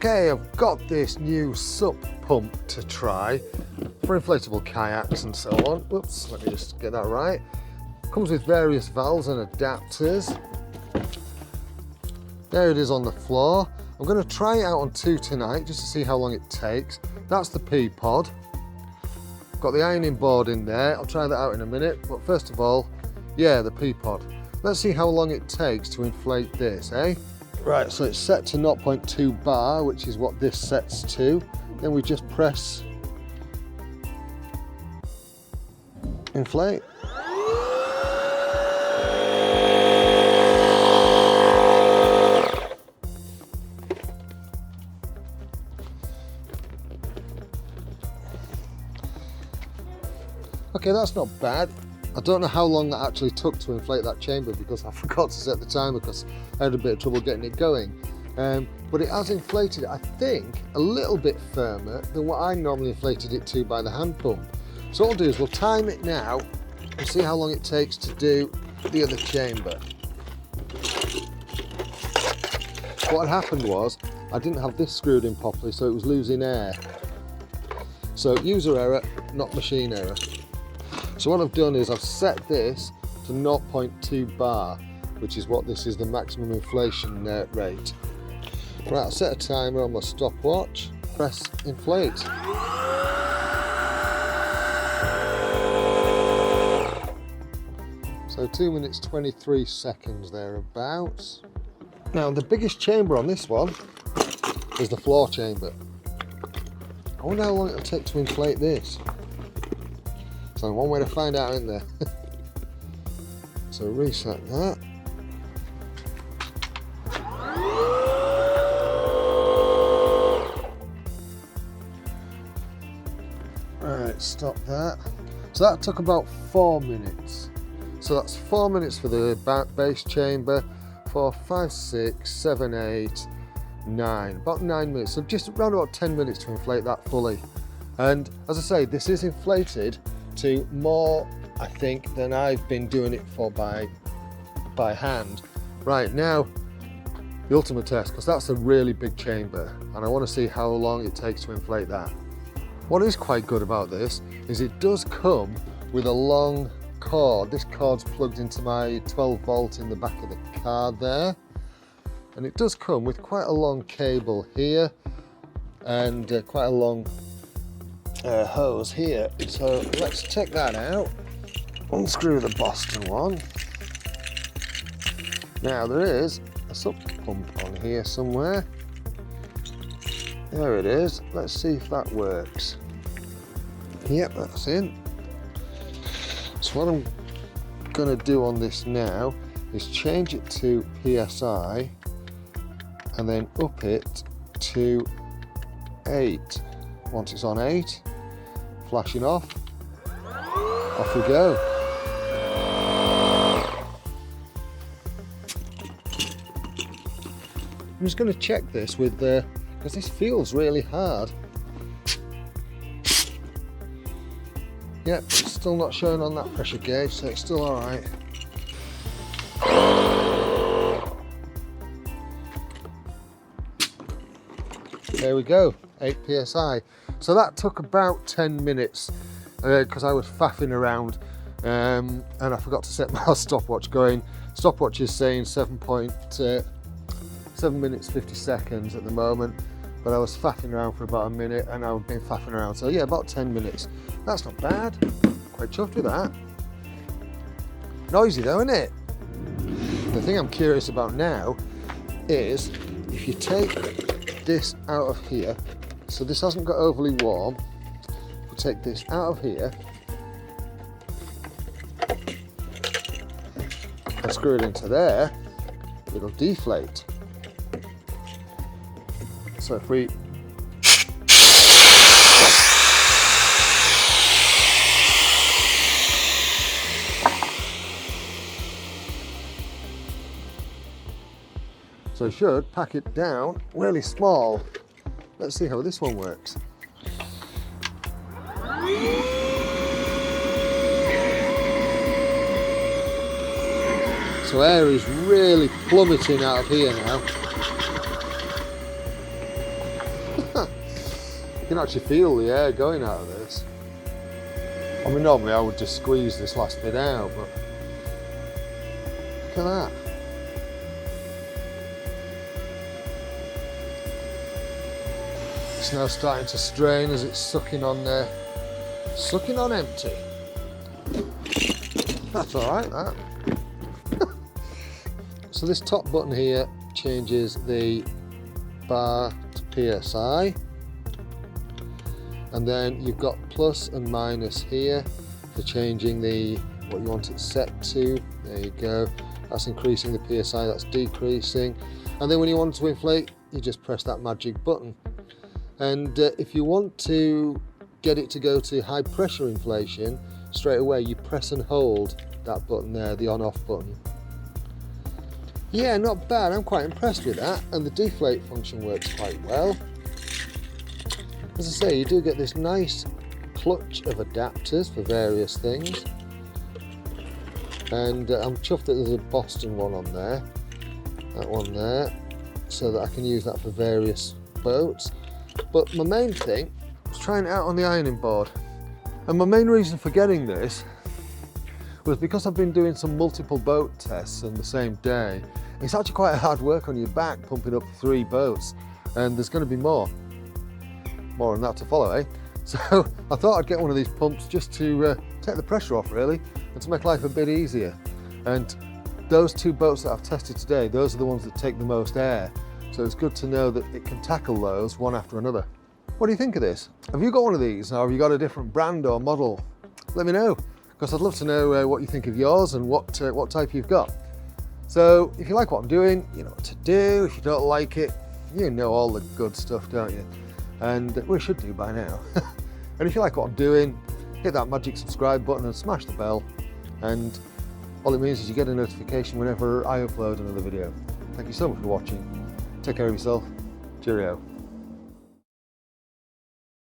Okay, I've got this new SUP pump to try for inflatable kayaks and so on. Whoops, let me just get that right. Comes with various valves and adapters. There it is on the floor. I'm going to try it out on 2 tonight just to see how long it takes. That's the P-pod. Got the ironing board in there. I'll try that out in a minute. But first of all, yeah, the P-pod. Let's see how long it takes to inflate this, eh? Right, so it's set to 0.2 bar, which is what this sets to. Then we just press inflate. Okay, that's not bad. I don't know how long that actually took to inflate that chamber because I forgot to set the timer because I had a bit of trouble getting it going. But it has inflated it, I think, a little bit firmer than what I normally inflated it to by the hand pump. So what we'll do is we'll time it now and see how long it takes to do the other chamber. What had happened was I didn't have this screwed in properly, so it was losing air. So user error, not machine error. So what I've done is I've set this to 0.2 bar, which is what this is, the maximum inflation rate. Right, I'll set a timer on my stopwatch, press inflate. So 2 minutes 23 seconds thereabouts. Now the biggest chamber on this one is the floor chamber. I wonder how long it'll take to inflate this. So one way to find out, isn't there? So reset that. Right, stop that. So that took about 4 minutes. So that's 4 minutes for the base chamber, 4, 5, 6, 7, 8, 9, about 9 minutes. So just around about 10 minutes to inflate that fully. And as I say, this is inflated to more, I think, than I've been doing it for by hand. Right, now the ultimate test, because that's a really big chamber and I want to see how long it takes to inflate that. What is quite good about this is it does come with a long cord. This cord's plugged into my 12 volt in the back of the car there, and it does come with quite a long cable here and quite a long hose here. So let's take that out, unscrew the Boston one. Now there is a SUP pump on here somewhere. There it is. Let's see if that works. Yep, that's in. So what I'm going to do on this now is change it to PSI and then up it to 8. Once it's on 8, flashing off we go. I'm just going to check this with because this feels really hard. Yep, it's still not showing on that pressure gauge, so it's still all right. There we go, 8 psi. So that took about 10 minutes because I was faffing around and I forgot to set my stopwatch going. Stopwatch is saying 7 minutes 50 seconds at the moment, but I was faffing around for about a minute and I've been faffing around. So yeah, about 10 minutes. That's not bad. Quite chuffed with that. Noisy though, isn't it? The thing I'm curious about now is if you take this out of here, so this hasn't got overly warm, if we take this out of here and screw it into there, it'll deflate. So if we so should pack it down really small. Let's see how this one works. So air is really plummeting out of here now. can actually feel the air going out of this. I mean, normally I would just squeeze this last bit out, but look at that. It's now starting to strain as it's sucking on there. Sucking on empty. That's alright, that. So this top button here changes the bar to PSI. And then you've got plus and minus here for changing what you want it set to. There you go. That's increasing the PSI, that's decreasing. And then when you want to inflate, you just press that magic button. And if you want to get it to go to high pressure inflation, straight away you press and hold that button there, the on-off button. Yeah, not bad. I'm quite impressed with that. And the deflate function works quite well. As I say, you do get this nice clutch of adapters for various things. And I'm chuffed that there's a Boston one on there. That one there. So that I can use that for various boats. But my main thing was trying it out on the ironing board. And my main reason for getting this was because I've been doing some multiple boat tests on the same day. It's actually quite hard work on your back pumping up 3 boats, and there's going to be more on that to follow, eh? So I thought I'd get one of these pumps just to take the pressure off really, and to make life a bit easier. And those 2 boats that I've tested today, those are the ones that take the most air. So it's good to know that it can tackle those one after another. What do you think of this? Have you got one of these, or have you got a different brand or model? Let me know, because I'd love to know what you think of yours and what type you've got. So if you like what I'm doing, you know what to do. If you don't like it, you know all the good stuff, don't you? And we should do by now. And if you like what I'm doing, hit that magic subscribe button and smash the bell. And all it means is you get a notification whenever I upload another video. Thank you so much for watching. Take care of yourself. Cheerio.